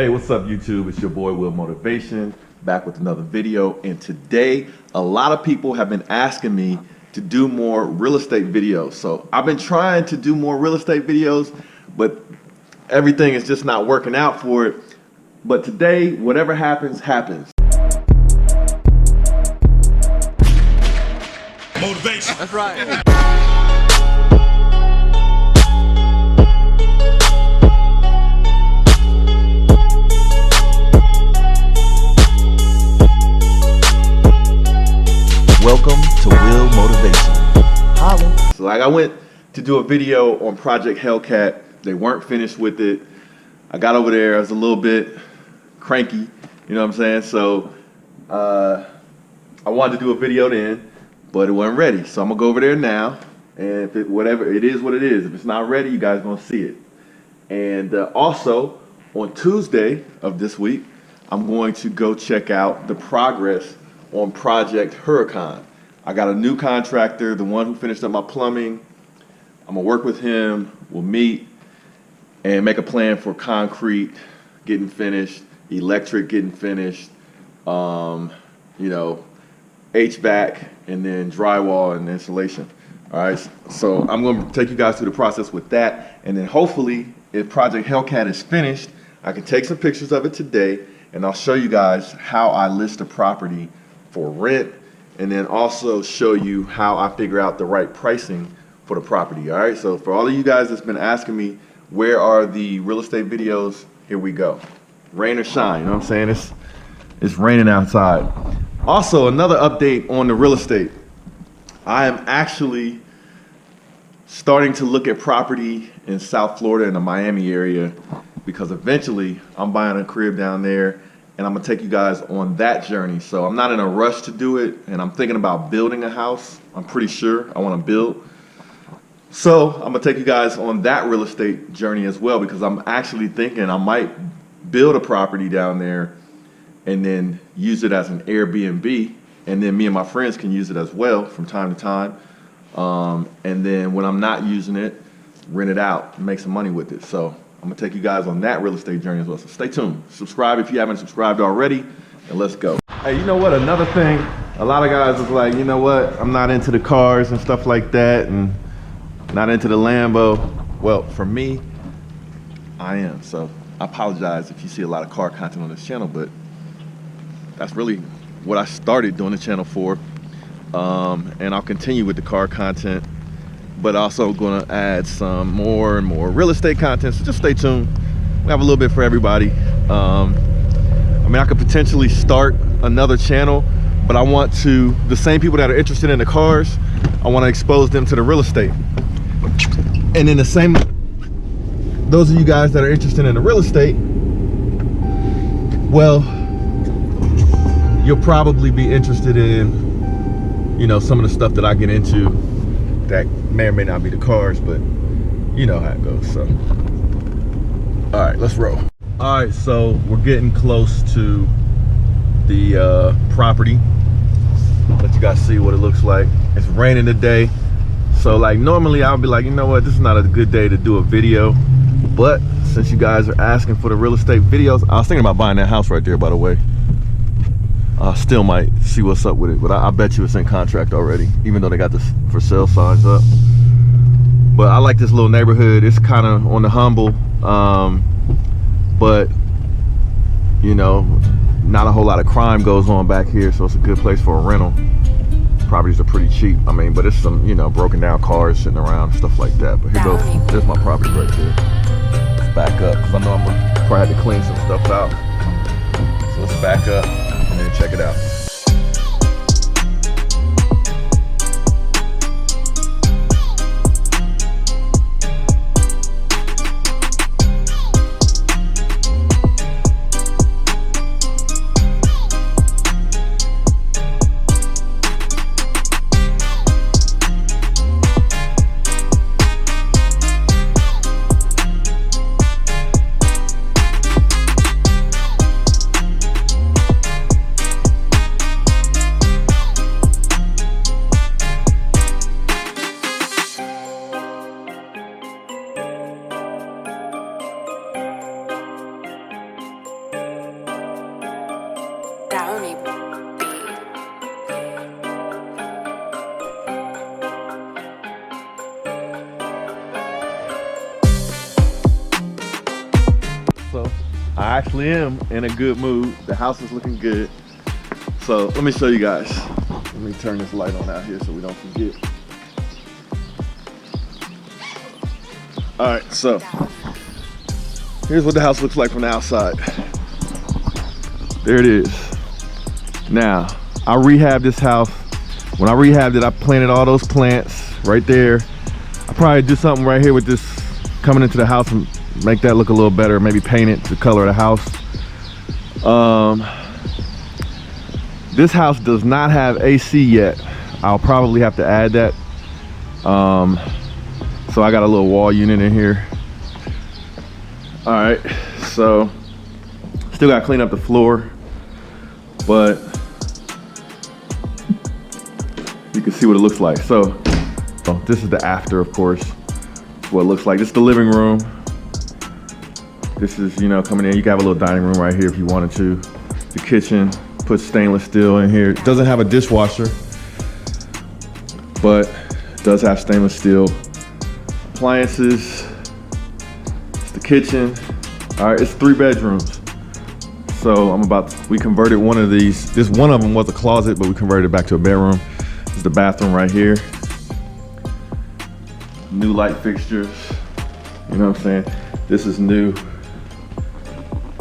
Hey, what's up YouTube? It's your boy Will Motivation, back with another video. And today, a lot of people have been asking me to do more real estate videos. So I've been trying to do more real estate videos, but everything is just not working out for it. But today, whatever happens, happens. Motivation. That's right. Welcome to Will Motivation. Holla. So like I went to do a video on Project Hellcat. They weren't finished with it. I got over there, I was a little bit cranky, you know what I'm saying? So I wanted to do a video then, but it wasn't ready. So I'm gonna go over there now, and if it, whatever it is what it is, if it's not ready, you guys gonna see it. And also on Tuesday of this week, I'm going to go check out the progress on Project Hurricane. I got a new contractor, the one who finished up my plumbing. I'm gonna work with him, we'll meet and make a plan for concrete getting finished, electric getting finished, HVAC, and then drywall and insulation. All right, so I'm gonna take you guys through the process with that, and then hopefully, if Project Hellcat is finished, I can take some pictures of it today, and I'll show you guys how I list a property for rent, and then also show you how I figure out the right pricing for the property. All right, so for all of you guys that's been asking me, where are the real estate videos? Here we go. Rain or shine, you know what I'm saying? It's raining outside. Also, another update on the real estate. I am actually starting to look at property in South Florida in the Miami area, because eventually I'm buying a crib down there, and I'm gonna take you guys on that journey. So I'm not in a rush to do it, and I'm thinking about building a house. I'm pretty sure I wanna build. So I'm gonna take you guys on that real estate journey as well, because I'm actually thinking I might build a property down there and then use it as an Airbnb, and then me and my friends can use it as well from time to time. And then when I'm not using it, rent it out and make some money with it. So I'm gonna take you guys on that real estate journey as well. So stay tuned. Subscribe if you haven't subscribed already, and let's go. Hey, you know what? Another thing, a lot of guys is like, you know what? I'm not into the cars and stuff like that, and not into the Lambo. Well, for me, I am. So I apologize if you see a lot of car content on this channel, but that's really what I started doing the channel for. And I'll continue with the car content, but also going to add some more and more real estate content. So just stay tuned. We have a little bit for everybody. I mean, I could potentially start another channel, but I want to, the same people that are interested in the cars, I want to expose them to the real estate. And then the same, those of you guys that are interested in the real estate, well, you'll probably be interested in, you know, some of the stuff that I get into that may or may not be the cars, but you know how it goes. So all right, let's roll. All right, so we're getting close to the property. Let you guys see what it looks like. It's raining today, so like normally I'll be like, you know what, this is not a good day to do a video, but since you guys are asking for the real estate videos, I was thinking about buying that house right there, by the way. I still might see what's up with it, but I bet you it's in contract already, even though they got the for sale signs up. But I like this little neighborhood. It's kind of on the humble, but you know, not a whole lot of crime goes on back here, so it's a good place for a rental. Properties are pretty cheap. I mean, but it's some, you know, broken down cars sitting around, stuff like that. But here goes, there's my property right there. Let's back up, because I know I'm gonna probably have to clean some stuff out. So let's back up and then check it out. Downy beat. So I actually am in a good mood. The house is looking good. So let me show you guys. Let me turn this light on out here so we don't forget. All right, so here's what the house looks like from the outside. There it is. Now, I rehabbed this house. When I rehabbed it, I planted all those plants right there. I'll probably do something right here with this coming into the house and make that look a little better. Maybe paint it the color of the house. This house does not have AC yet. I'll probably have to add that. So I got a little wall unit in here. All right, so still got to clean up the floor, but you can see what it looks like. So this is the after, of course. What it looks like. This is the living room. This is, you know, coming in. You can have a little dining room right here if you wanted to. The kitchen, put stainless steel in here. It doesn't have a dishwasher, but it does have stainless steel. Appliances, it's the kitchen. All right, it's 3 bedrooms. So we converted one of these. This one of them was a closet, but we converted it back to a bedroom. This is the bathroom right here. New light fixtures, you know what I'm saying? This is new.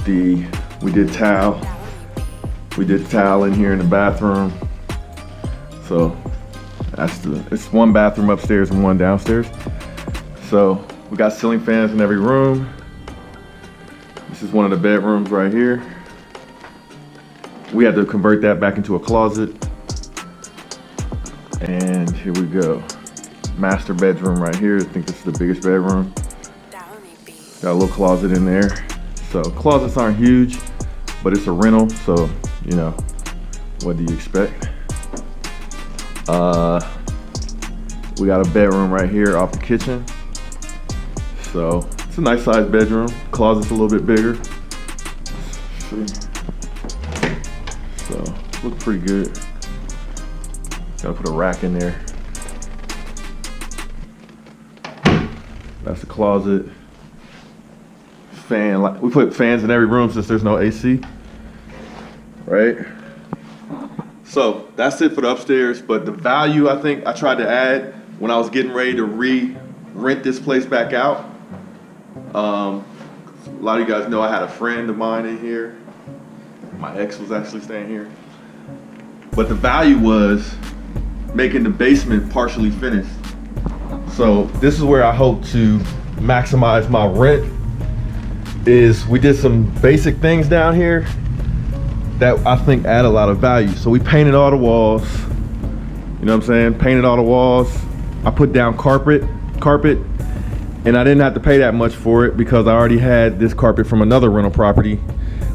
We did towel. We did towel in here in the bathroom. So it's 1 bathroom upstairs and 1 downstairs. So we got ceiling fans in every room. This is one of the bedrooms right here. We had to convert that back into a closet. And here we go. Master bedroom right here. I think this is the biggest bedroom. Got a little closet in there. So closets aren't huge, but it's a rental, so you know, what do you expect? We got a bedroom right here off the kitchen. So it's a nice sized bedroom. Closet's a little bit bigger. See? So looks pretty good. Gotta put a rack in there. That's the closet. Fan, we put fans in every room since there's no AC, right? So that's it for the upstairs, but the value I think I tried to add when I was getting ready to rent this place back out. A lot of you guys know I had a friend of mine in here. My ex was actually staying here. But the value was making the basement partially finished. So this is where I hope to maximize my rent. Is we did some basic things down here that I think add a lot of value. So we painted all the walls, you know what I'm saying? Painted all the walls. I put down carpet, and I didn't have to pay that much for it because I already had this carpet from another rental property.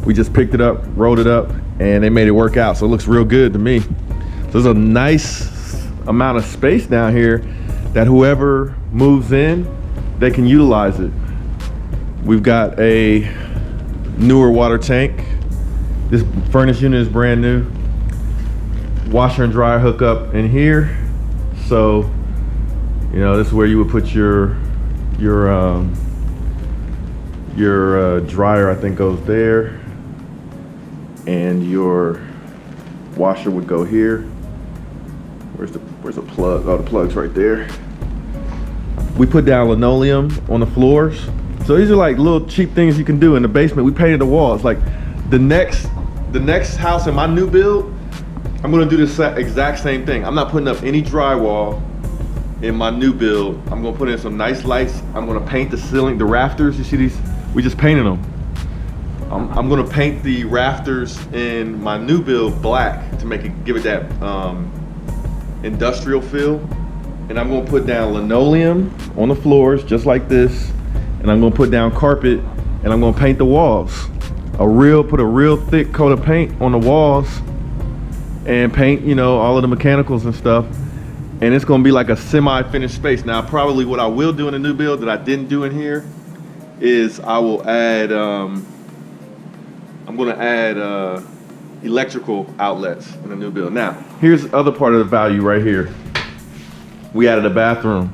We just picked it up, rolled it up, and they made it work out. So it looks real good to me. So there's a nice amount of space down here that whoever moves in, they can utilize it. We've got a newer water tank. This furnace unit is brand new. Washer and dryer hookup in here. So, you know, this is where you would put your dryer, I think, goes there, and your washer would go here. Where's the plug? Oh, the plug's right there. We put down linoleum on the floors. So these are like little cheap things you can do in the basement. We painted the walls. Like the next house in my new build, I'm gonna do this exact same thing. I'm not putting up any drywall in my new build. I'm gonna put in some nice lights. I'm gonna paint the ceiling, the rafters. You see these? We just painted them. I'm gonna paint the rafters in my new build black to give it that industrial feel. And I'm gonna put down linoleum on the floors just like this. And I'm gonna put down carpet, and I'm gonna paint the walls. Put a real thick coat of paint on the walls, and paint, you know, all of the mechanicals and stuff. And it's gonna be like a semi-finished space. Now, probably what I will do in the new build that I didn't do in here is I will add, I'm gonna add electrical outlets in the new build. Now, here's the other part of the value right here. We added a bathroom.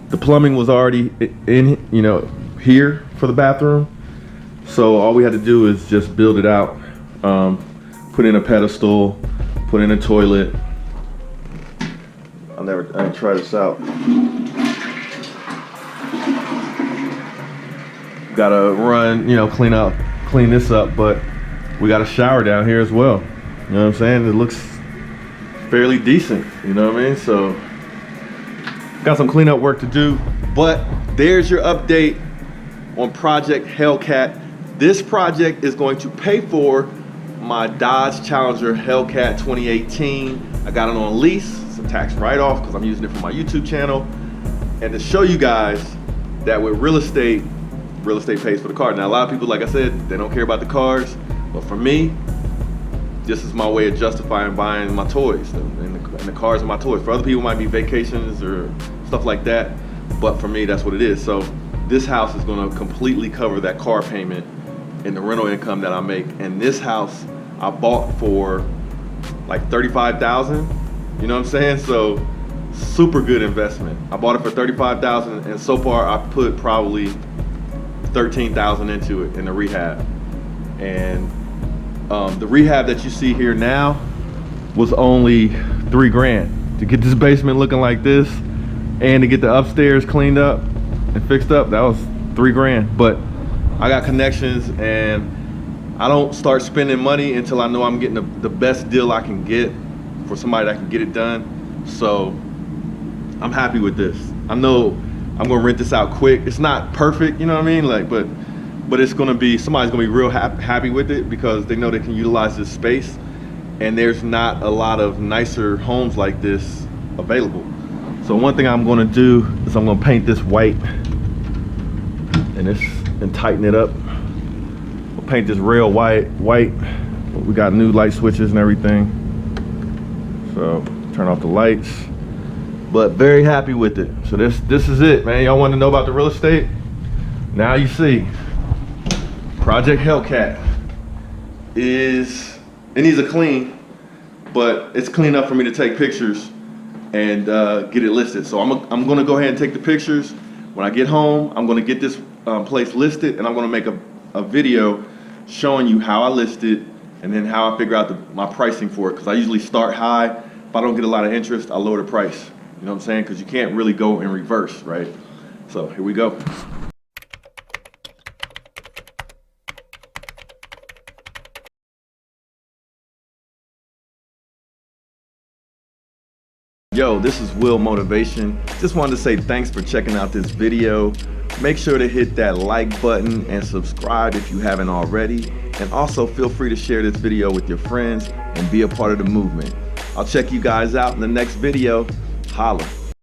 The plumbing was already in, here for the bathroom. So all we had to do is just build it out. Put in a pedestal, put in a toilet. I didn't try this out. Gotta run, clean this up, but we got a shower down here as well. You know what I'm saying? It looks fairly decent, you know what I mean? So, got some cleanup work to do, but there's your update on Project Hellcat. This project is going to pay for my Dodge Challenger Hellcat 2018. I got it on lease. It's a tax write-off because I'm using it for my YouTube channel. And to show you guys that with real estate pays for the car. Now, a lot of people, like I said, they don't care about the cars. But for me, this is my way of justifying buying my toys. And the cars are my toys. For other people, it might be vacations or stuff like that. But for me, that's what it is. So this house is going to completely cover that car payment and the rental income that I make. And this house I bought for like $35,000. You know what I'm saying? So super good investment. I bought it for $35,000, and so far I put probably $13,000 into it in the rehab. And the rehab that you see here now was only $3 grand to get this basement looking like this, and to get the upstairs cleaned up and fixed up. That was $3 grand. But I got connections, and I don't start spending money until I know I'm getting the best deal I can get for somebody that can get it done. So I'm happy with this. I know I'm gonna rent this out quick. It's not perfect, you know what I mean? Like, but it's gonna be, somebody's gonna be real happy with it because they know they can utilize this space, and there's not a lot of nicer homes like this available. So one thing I'm gonna do is I'm gonna paint this white and tighten it up. We'll paint this rail white. We got new light switches and everything. So turn off the lights. But very happy with it. So this is it, man. Y'all want to know about the real estate? Now you see. Project Hellcat it needs a clean, but it's clean enough for me to take pictures and get it listed. So I'm gonna go ahead and take the pictures. When I get home, I'm gonna get this place listed, and I'm gonna make a video showing you how I list it and then how I figure out my pricing for it. Because I usually start high. If I don't get a lot of interest, I lower the price. You know what I'm saying? Because you can't really go in reverse, right? So here we go. Yo, this is Will Motivation. Just wanted to say thanks for checking out this video. Make sure to hit that like button and subscribe if you haven't already. And also feel free to share this video with your friends and be a part of the movement. I'll check you guys out in the next video. Holla.